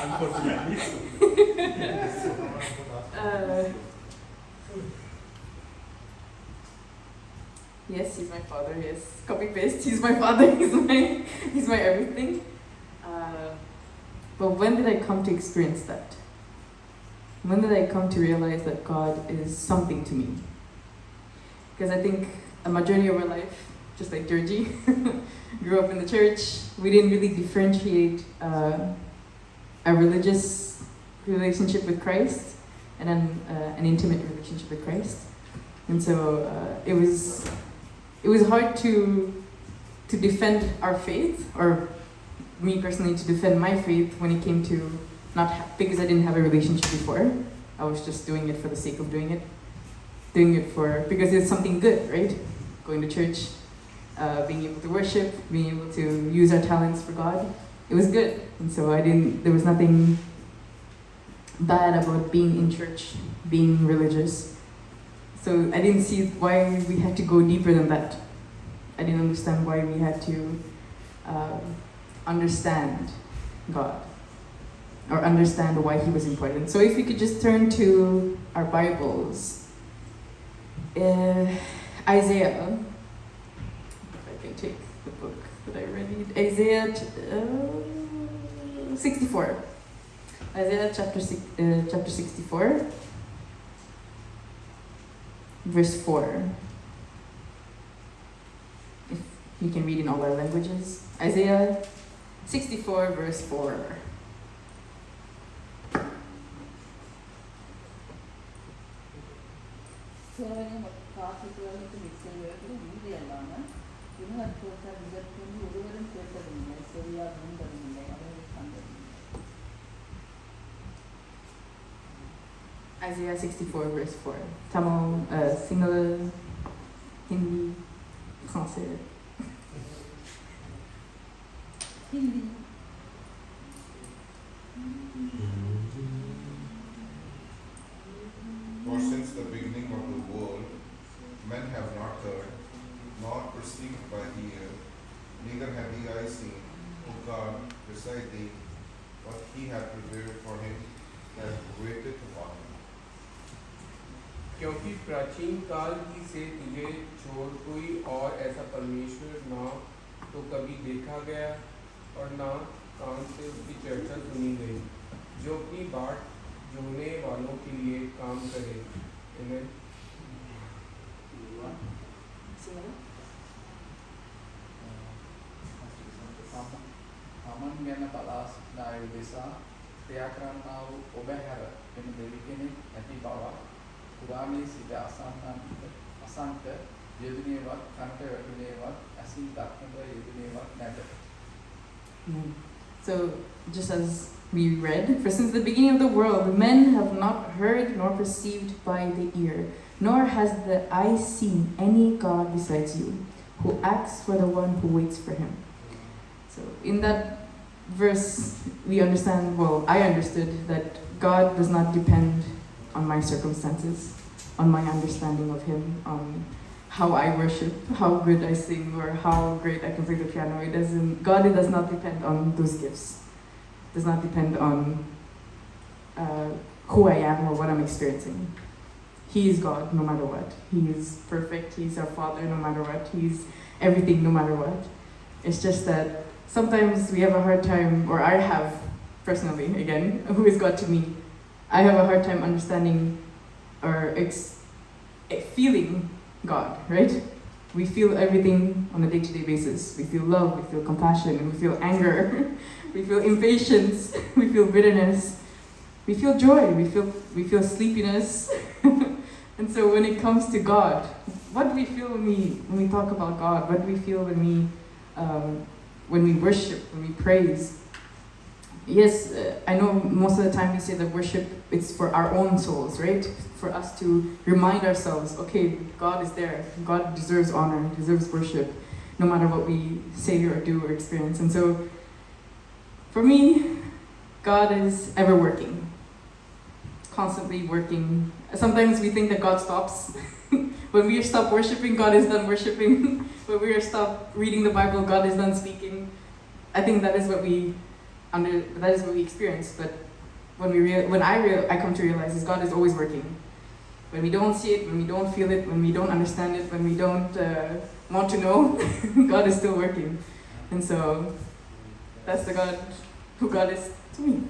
Unfortunately. Yes, he's my father. Yes, copy paste. He's my father. He's my everything. But when did I come to experience that? When did I come to realize that God is something to me? Because I think a majority of our life, just like Georgie, grew up in the church. We didn't really differentiate a religious relationship with Christ and then an intimate relationship with Christ. And so it was hard to defend our faith, or me personally to defend my faith when it came to because I didn't have a relationship before. I was just doing it for the sake of doing it because it's something good, right? Going to church, being able to worship, being able to use our talents for God. It was good, and so there was nothing bad about being in church, being religious. So I didn't see why we had to go deeper than that. I didn't understand why we had to understand God or understand why He was important. So if we could just turn to our Bibles, Isaiah. If I can take the book that I read, Isaiah 64. Isaiah chapter 64. Verse 4. If you can read in all our languages. Isaiah 64, verse 4. Isaiah 64, verse 4. Tamil, Sinhala, Hindi, Français. Hindi. For since the beginning of the world, men have not heard, nor perceived by the ear, neither have the eye seen, O God, beside thee, what He hath prepared for him that waiteth upon him. क्योंकि प्राचीन काल ही से तुझे छोड़ कोई और ऐसा परमेश्वर ना तो कभी देखा गया और ना कान से उसकी चर्चा सुनी गई, जो अपनी बाट जोने वालों के लिए काम करे। Amen. තමන් ගැන බලාස්නාය උදෙසා ක්‍රියා කරන්නා වූ ඔබ හැර වෙන දෙවි කෙනෙක් ඇති බව පුරාණයේ සිට අසංක යෙදුනේවත් කනට වැටුනේවත් ඇසින් දක්නට යෙදුනේවත් නැත. So, just as we read, for since the beginning of the world, men have not heard nor perceived by the ear, nor has the eye seen any God besides you, who acts for the one who waits for him. So, in that verse, we understand, well, I understood that God does not depend on my circumstances, on my understanding of Him, on how I worship, how good I sing, or how great I can play the piano. God does not depend on those gifts. It does not depend on who I am or what I'm experiencing. He is God no matter what. He is perfect. He's our Father no matter what. He's everything no matter what. It's just that sometimes we have a hard time, or I have personally, again, who is God to me, I have a hard time understanding or feeling God, right? We feel everything on a day-to-day basis. We feel love, we feel compassion, we feel anger, we feel impatience, we feel bitterness, we feel joy, we feel sleepiness. And so when it comes to God, what do we feel when we talk about God? What do we feel when we worship, when we praise? Yes, I know most of the time we say that worship, it's for our own souls, right? For us to remind ourselves, okay, God is there. God deserves honor, deserves worship, no matter what we say or do or experience. And so, for me, God is ever working, constantly working. Sometimes we think that God stops. When we stop worshiping, God is done worshiping. When we stop reading the Bible, God is done speaking. I think that is what we that is what we experience. But when I come to realize is God is always working. When we don't see it, when we don't feel it, when we don't understand it, when we don't want to know, God is still working. And so that's the God who God is to me.